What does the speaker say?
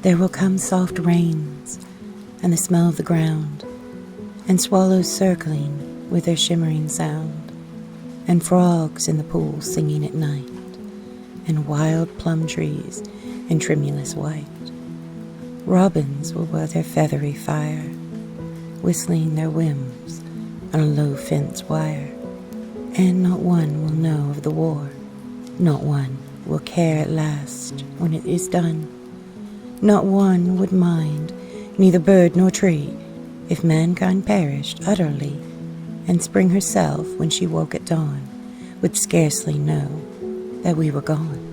There will come soft rains, and the smell of the ground, and swallows circling with their shimmering sound, and frogs in the pool singing at night, and wild plum trees in tremulous white. Robins will wear their feathery fire, whistling their whims on a low fence wire, and not one will know of the war, not one will care at last when it is done. Not one would mind, neither bird nor tree, if mankind perished utterly, and spring herself, when she woke at dawn, would scarcely know that we were gone.